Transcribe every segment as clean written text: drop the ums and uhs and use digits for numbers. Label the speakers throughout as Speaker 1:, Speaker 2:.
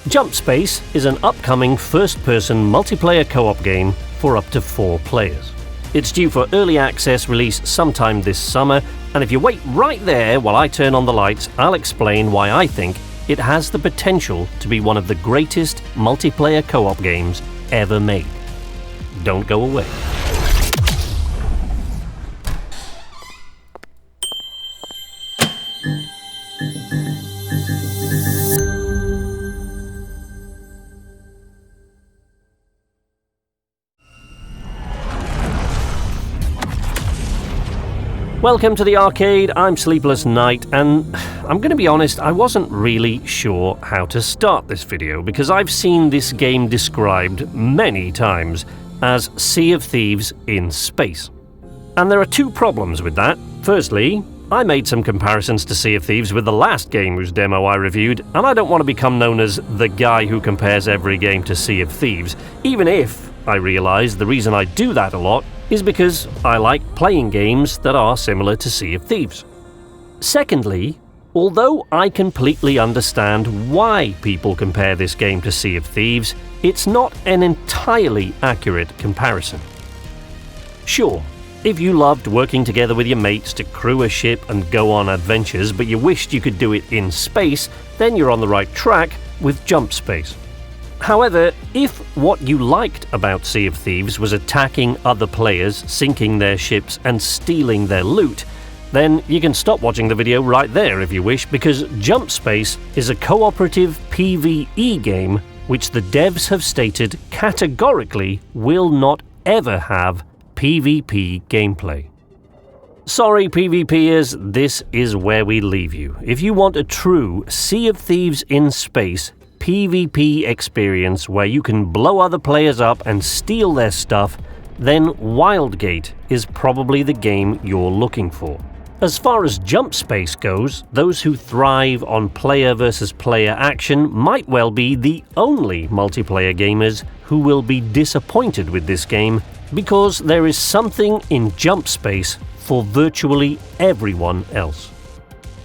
Speaker 1: Jumpspace is an upcoming first-person multiplayer co-op game for up to 4 players. It's due for early access release sometime this summer, and if you wait right there while I turn on the lights, I'll explain why I think it has the potential to be one of the greatest multiplayer co-op games ever made. Don't go away. Welcome to the arcade, I'm Sleepless Night, and I'm going to be honest, I wasn't really sure how to start this video because I've seen this game described many times as Sea of Thieves in space. And there are 2 problems with that. Firstly, I made some comparisons to Sea of Thieves with the last game whose demo I reviewed, and I don't want to become known as the guy who compares every game to Sea of Thieves, even if I realise the reason I do that a lot is because I like playing games that are similar to Sea of Thieves. Secondly, although I completely understand why people compare this game to Sea of Thieves, it's not an entirely accurate comparison. Sure, if you loved working together with your mates to crew a ship and go on adventures, but you wished you could do it in space, then you're on the right track with Jumpspace. However, if what you liked about Sea of Thieves was attacking other players, sinking their ships, and stealing their loot, then you can stop watching the video right there if you wish, because Jumpspace is a cooperative PvE game which the devs have stated categorically will not ever have PvP gameplay. Sorry PvPers, this is where we leave you. If you want a true Sea of Thieves in space PvP experience where you can blow other players up and steal their stuff, then Wildgate is probably the game you're looking for. As far as Jumpspace goes, those who thrive on player versus player action might well be the only multiplayer gamers who will be disappointed with this game, because there is something in Jumpspace for virtually everyone else.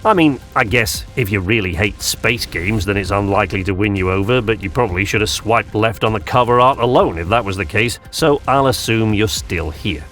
Speaker 1: I mean, I guess if you really hate space games, then it's unlikely to win you over, but you probably should have swiped left on the cover art alone if that was the case, so I'll assume you're still here.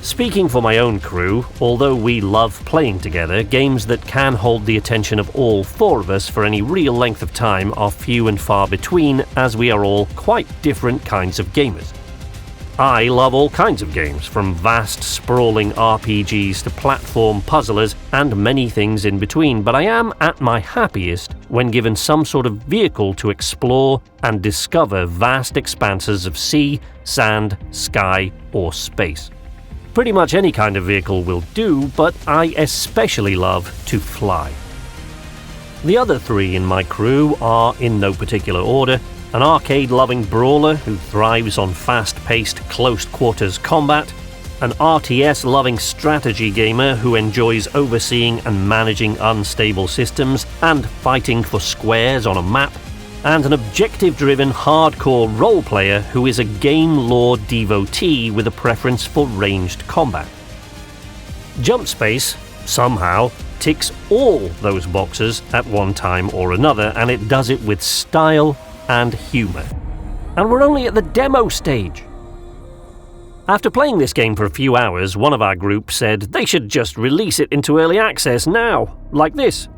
Speaker 1: Speaking for my own crew, although we love playing together, games that can hold the attention of all 4 of us for any real length of time are few and far between, as we are all quite different kinds of gamers. I love all kinds of games, from vast, sprawling RPGs to platform puzzlers and many things in between, but I am at my happiest when given some sort of vehicle to explore and discover vast expanses of sea, sand, sky, or space. Pretty much any kind of vehicle will do, but I especially love to fly. The other 3 in my crew are, in no particular order, an arcade-loving brawler who thrives on fast-paced, close-quarters combat, an RTS-loving strategy gamer who enjoys overseeing and managing unstable systems and fighting for squares on a map, and an objective-driven hardcore role-player who is a game lore devotee with a preference for ranged combat. Jumpspace, somehow, ticks all those boxes at one time or another, and it does it with style and humour. And we're only at the demo stage. After playing this game for a few hours, one of our group said they should just release it into early access now, like this.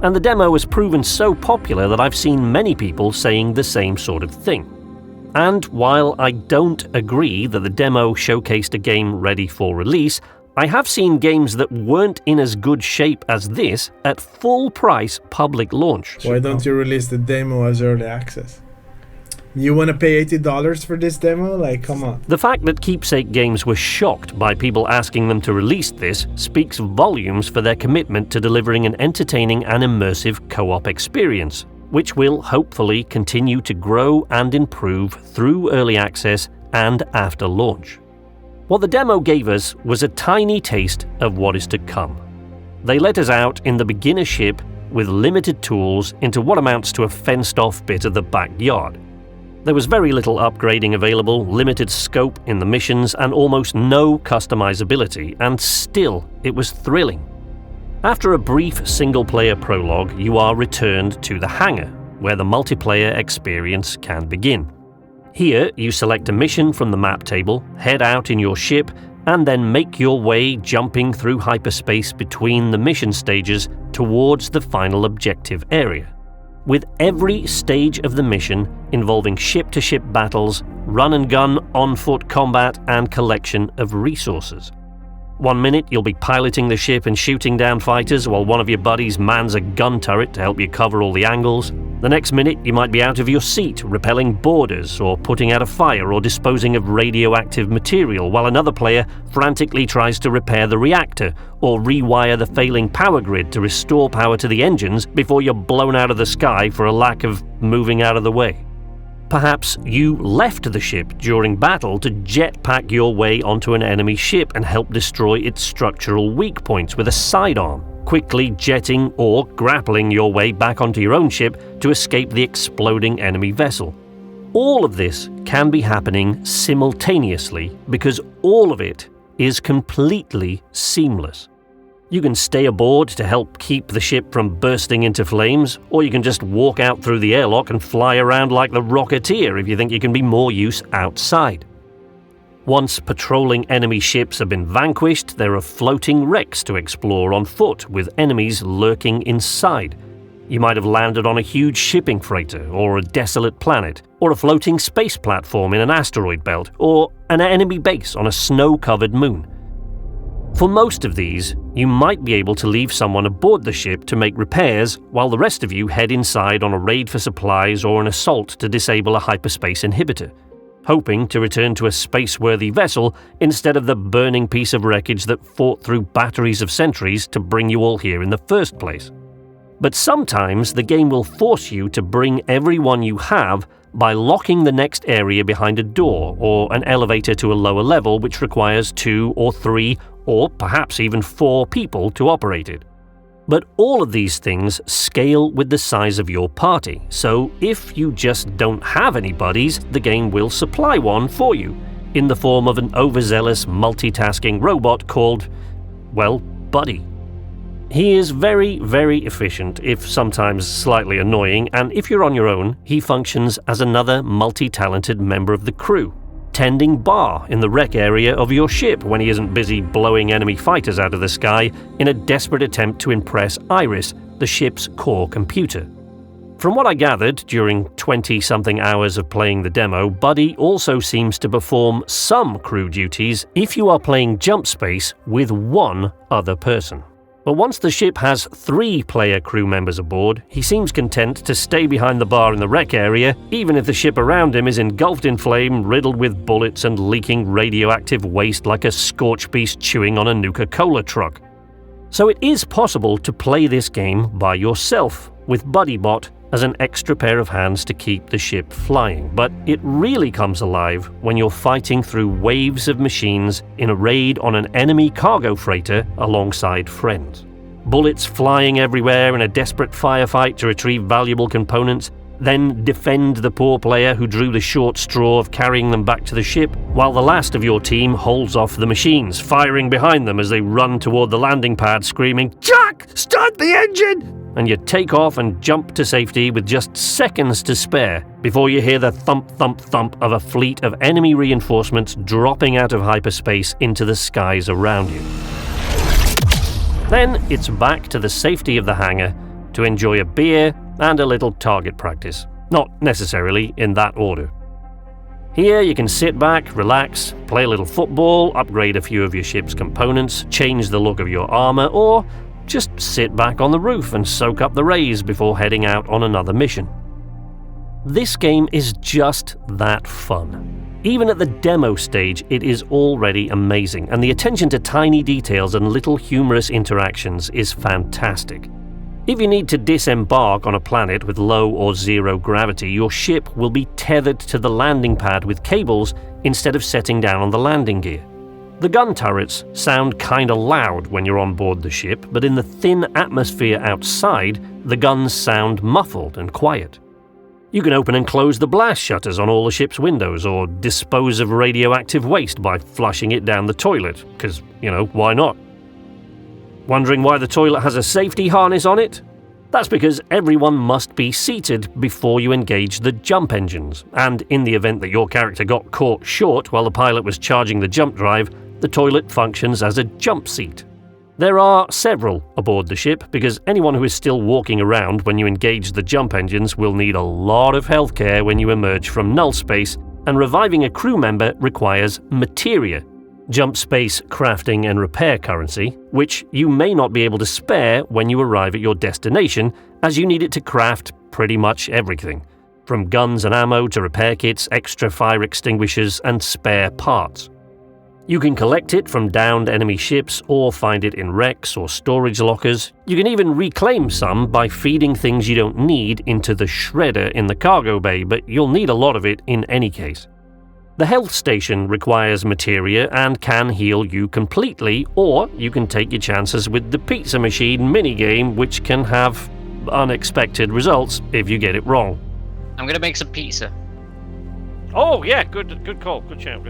Speaker 1: And the demo has proven so popular that I've seen many people saying the same sort of thing. And while I don't agree that the demo showcased a game ready for release, I have seen games that weren't in as good shape as this at full price public launch.
Speaker 2: Why don't you release the demo as early access? You want to pay $80 for this demo? Like, come on.
Speaker 1: The fact that Keepsake Games were shocked by people asking them to release this speaks volumes for their commitment to delivering an entertaining and immersive co-op experience, which will hopefully continue to grow and improve through early access and after launch. What the demo gave us was a tiny taste of what is to come. They let us out in the beginner ship with limited tools into what amounts to a fenced-off bit of the backyard. There was very little upgrading available, limited scope in the missions, and almost no customizability, and still it was thrilling. After a brief single-player prologue, you are returned to the hangar, where the multiplayer experience can begin. Here, you select a mission from the map table, head out in your ship, and then make your way jumping through hyperspace between the mission stages towards the final objective area. With every stage of the mission involving ship-to-ship battles, run-and-gun, on-foot combat, and collection of resources. 1 minute you'll be piloting the ship and shooting down fighters while one of your buddies mans a gun turret to help you cover all the angles. The next minute you might be out of your seat, repelling boarders or putting out a fire or disposing of radioactive material while another player frantically tries to repair the reactor or rewire the failing power grid to restore power to the engines before you're blown out of the sky for a lack of moving out of the way. Perhaps you left the ship during battle to jetpack your way onto an enemy ship and help destroy its structural weak points with a sidearm, quickly jetting or grappling your way back onto your own ship to escape the exploding enemy vessel. All of this can be happening simultaneously because all of it is completely seamless. You can stay aboard to help keep the ship from bursting into flames, or you can just walk out through the airlock and fly around like the Rocketeer if you think you can be more use outside. Once patrolling enemy ships have been vanquished, there are floating wrecks to explore on foot with enemies lurking inside. You might have landed on a huge shipping freighter, or a desolate planet, or a floating space platform in an asteroid belt, or an enemy base on a snow-covered moon. For most of these, you might be able to leave someone aboard the ship to make repairs while the rest of you head inside on a raid for supplies or an assault to disable a hyperspace inhibitor, hoping to return to a space-worthy vessel instead of the burning piece of wreckage that fought through batteries of centuries to bring you all here in the first place. But sometimes the game will force you to bring everyone you have by locking the next area behind a door or an elevator to a lower level which requires 2 or 3 or perhaps even 4 people to operate it. But all of these things scale with the size of your party, so if you just don't have any buddies, the game will supply one for you, in the form of an overzealous multitasking robot called, well, Buddy. He is very, very efficient, if sometimes slightly annoying, and if you're on your own, he functions as another multi-talented member of the crew, tending bar in the wreck area of your ship when he isn't busy blowing enemy fighters out of the sky in a desperate attempt to impress Iris, the ship's core computer. From what I gathered during 20-something hours of playing the demo, Buddy also seems to perform some crew duties if you are playing Jump Space with one other person. But once the ship has 3 player crew members aboard, he seems content to stay behind the bar in the wreck area, even if the ship around him is engulfed in flame, riddled with bullets and leaking radioactive waste like a scorch beast chewing on a Nuka-Cola truck. So it is possible to play this game by yourself, with BuddyBot as an extra pair of hands to keep the ship flying, but it really comes alive when you're fighting through waves of machines in a raid on an enemy cargo freighter alongside friends. Bullets flying everywhere in a desperate firefight to retrieve valuable components, then defend the poor player who drew the short straw of carrying them back to the ship, while the last of your team holds off the machines, firing behind them as they run toward the landing pad screaming, "Jack, start the engine!" And you take off and jump to safety with just seconds to spare before you hear the thump, thump, thump of a fleet of enemy reinforcements dropping out of hyperspace into the skies around you. Then it's back to the safety of the hangar to enjoy a beer and a little target practice, not necessarily in that order. Here you can sit back, relax, play a little football, upgrade a few of your ship's components, change the look of your armor, or just sit back on the roof and soak up the rays before heading out on another mission. This game is just that fun. Even at the demo stage, it is already amazing, and the attention to tiny details and little humorous interactions is fantastic. If you need to disembark on a planet with low or zero gravity, your ship will be tethered to the landing pad with cables instead of setting down on the landing gear. The gun turrets sound kinda loud when you're on board the ship, but in the thin atmosphere outside, the guns sound muffled and quiet. You can open and close the blast shutters on all the ship's windows, or dispose of radioactive waste by flushing it down the toilet, because, why not? Wondering why the toilet has a safety harness on it? That's because everyone must be seated before you engage the jump engines, and in the event that your character got caught short while the pilot was charging the jump drive, the toilet functions as a jump seat. There are several aboard the ship because anyone who is still walking around when you engage the jump engines will need a lot of healthcare when you emerge from null space, and reviving a crew member requires materia, jump space crafting and repair currency, which you may not be able to spare when you arrive at your destination, as you need it to craft pretty much everything, from guns and ammo to repair kits, extra fire extinguishers, and spare parts. You can collect it from downed enemy ships or find it in wrecks or storage lockers. You can even reclaim some by feeding things you don't need into the shredder in the cargo bay, but you'll need a lot of it in any case. The health station requires materia and can heal you completely, or you can take your chances with the pizza machine minigame, which can have unexpected results if you get it wrong.
Speaker 3: I'm gonna make some pizza.
Speaker 1: Oh yeah, good call, good shout.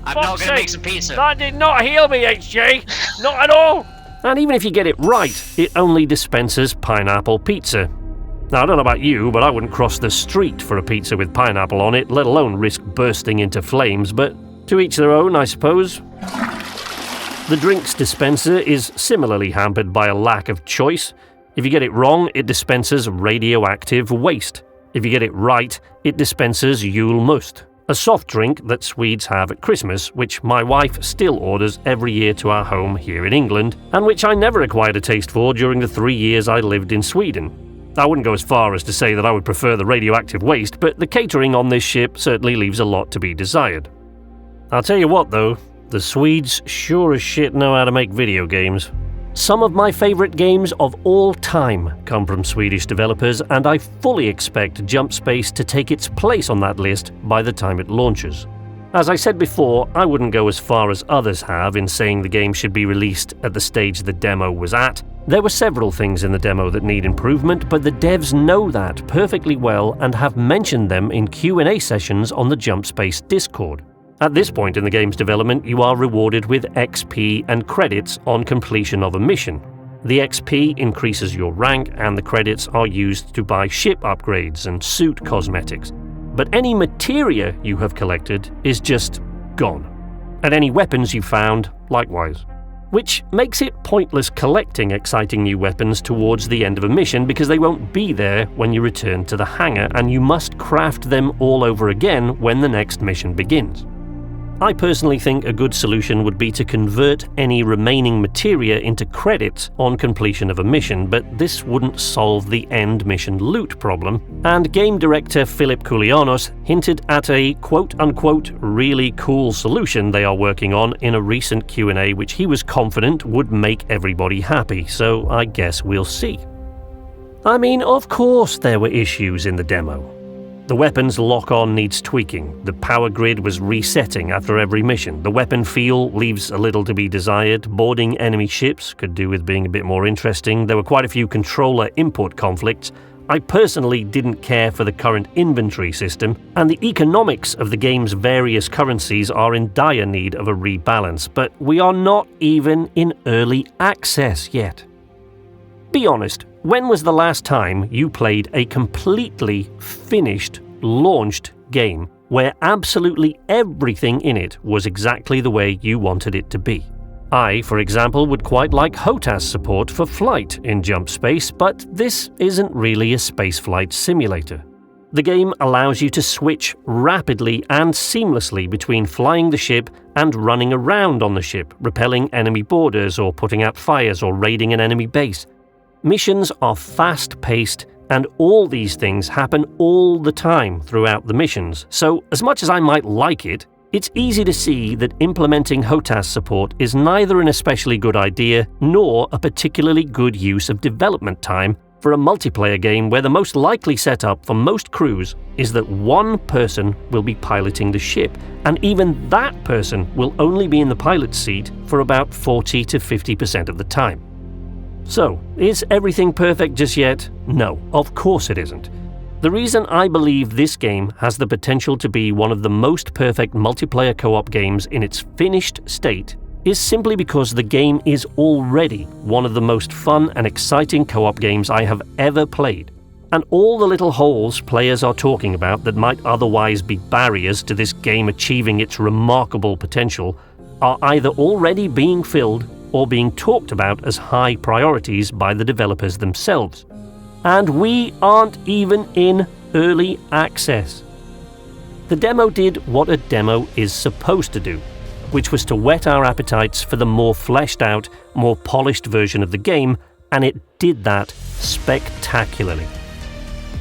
Speaker 3: I'm not gonna make some pizza.
Speaker 1: That did not heal me, HJ! Not at all! And even if you get it right, it only dispenses pineapple pizza. Now, I don't know about you, but I wouldn't cross the street for a pizza with pineapple on it, let alone risk bursting into flames, but to each their own, I suppose. The drinks dispenser is similarly hampered by a lack of choice. If you get it wrong, it dispenses radioactive waste. If you get it right, it dispenses Yule Must, a soft drink that Swedes have at Christmas, which my wife still orders every year to our home here in England, and which I never acquired a taste for during the 3 years I lived in Sweden. I wouldn't go as far as to say that I would prefer the radioactive waste, but the catering on this ship certainly leaves a lot to be desired. I'll tell you what though, the Swedes sure as shit know how to make video games. Some of my favourite games of all time come from Swedish developers, and I fully expect Jump Space to take its place on that list by the time it launches. As I said before, I wouldn't go as far as others have in saying the game should be released at the stage the demo was at. There were several things in the demo that need improvement, but the devs know that perfectly well and have mentioned them in Q&A sessions on the Jump Space Discord. At this point in the game's development, you are rewarded with XP and credits on completion of a mission. The XP increases your rank, and the credits are used to buy ship upgrades and suit cosmetics. But any materia you have collected is just gone. And any weapons you found, likewise. Which makes it pointless collecting exciting new weapons towards the end of a mission because they won't be there when you return to the hangar, and you must craft them all over again when the next mission begins. I personally think a good solution would be to convert any remaining materia into credits on completion of a mission, but this wouldn't solve the end mission loot problem, and game director Philip Koulianos hinted at a quote-unquote really cool solution they are working on in a recent Q&A which he was confident would make everybody happy, so I guess we'll see. I mean, of course there were issues in the demo. The weapon's lock-on needs tweaking, the power grid was resetting after every mission, the weapon feel leaves a little to be desired, boarding enemy ships could do with being a bit more interesting, there were quite a few controller input conflicts, I personally didn't care for the current inventory system, and the economics of the game's various currencies are in dire need of a rebalance, but we are not even in early access yet. Be honest, when was the last time you played a completely finished, launched game where absolutely everything in it was exactly the way you wanted it to be? I, for example, would quite like HOTAS support for flight in Jump Space, but this isn't really a spaceflight simulator. The game allows you to switch rapidly and seamlessly between flying the ship and running around on the ship, repelling enemy boarders or putting out fires or raiding an enemy base. Missions are fast-paced, and all these things happen all the time throughout the missions, so as much as I might like it, it's easy to see that implementing HOTAS support is neither an especially good idea nor a particularly good use of development time for a multiplayer game where the most likely setup for most crews is that one person will be piloting the ship, and even that person will only be in the pilot's seat for about 40 to 50% of the time. So, is everything perfect just yet? No, of course it isn't. The reason I believe this game has the potential to be one of the most perfect multiplayer co-op games in its finished state is simply because the game is already one of the most fun and exciting co-op games I have ever played. And all the little holes players are talking about that might otherwise be barriers to this game achieving its remarkable potential are either already being filled or being talked about as high priorities by the developers themselves. And we aren't even in early access. The demo did what a demo is supposed to do, which was to whet our appetites for the more fleshed out, more polished version of the game, and it did that spectacularly.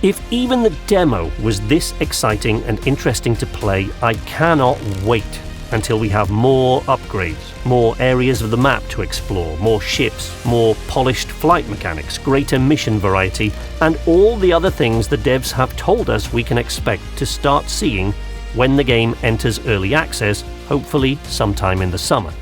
Speaker 1: If even the demo was this exciting and interesting to play, I cannot wait until we have more upgrades, more areas of the map to explore, more ships, more polished flight mechanics, greater mission variety, and all the other things the devs have told us we can expect to start seeing when the game enters early access, hopefully sometime in the summer.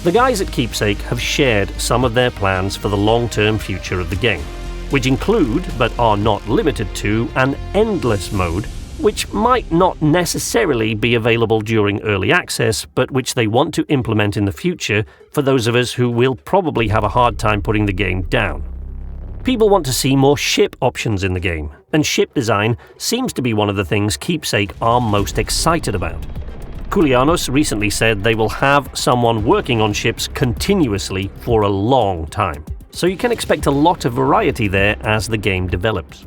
Speaker 1: The guys at Keepsake have shared some of their plans for the long-term future of the game, which include, but are not limited to, an endless mode, which might not necessarily be available during early access, but which they want to implement in the future for those of us who will probably have a hard time putting the game down. People want to see more ship options in the game, and ship design seems to be one of the things Keepsake are most excited about. Kulianos recently said they will have someone working on ships continuously for a long time, so you can expect a lot of variety there as the game develops.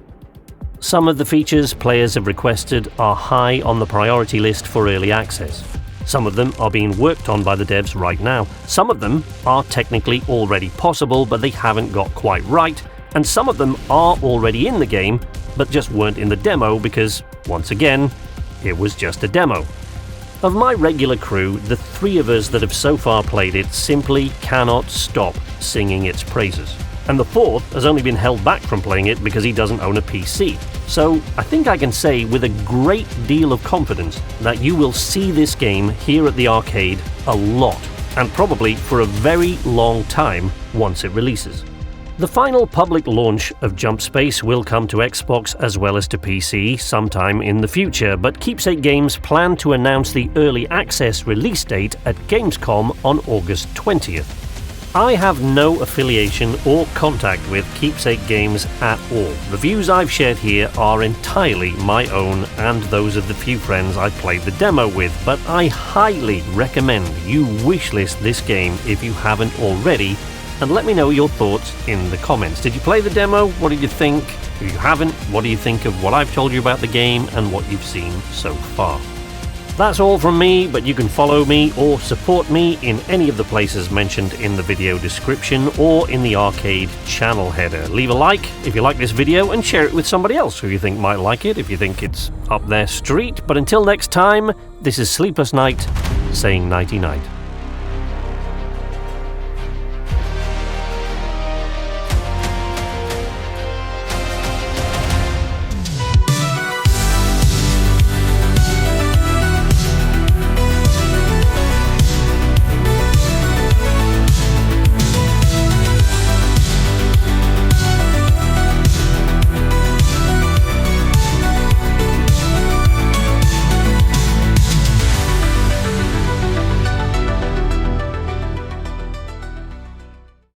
Speaker 1: Some of the features players have requested are high on the priority list for early access. Some of them are being worked on by the devs right now. Some of them are technically already possible, but they haven't got quite right. And some of them are already in the game, but just weren't in the demo because, once again, it was just a demo. Of my regular crew, the three of us that have so far played it simply cannot stop singing its praises. And the fourth has only been held back from playing it because he doesn't own a PC. So I think I can say with a great deal of confidence that you will see this game here at the arcade a lot, and probably for a very long time once it releases. The final public launch of Jump Space will come to Xbox as well as to PC sometime in the future, but Keepsake Games plan to announce the early access release date at Gamescom on August 20th. I have no affiliation or contact with Keepsake Games at all. The views I've shared here are entirely my own and those of the few friends I played the demo with, but I highly recommend you wishlist this game if you haven't already, and let me know your thoughts in the comments. Did you play the demo? What did you think? If you haven't, what do you think of what I've told you about the game and what you've seen so far? That's all from me, but you can follow me or support me in any of the places mentioned in the video description or in the arcade channel header. Leave a like if you like this video and share it with somebody else who you think might like it if you think it's up their street. But until next time, this is Sleepless Night saying nighty-night.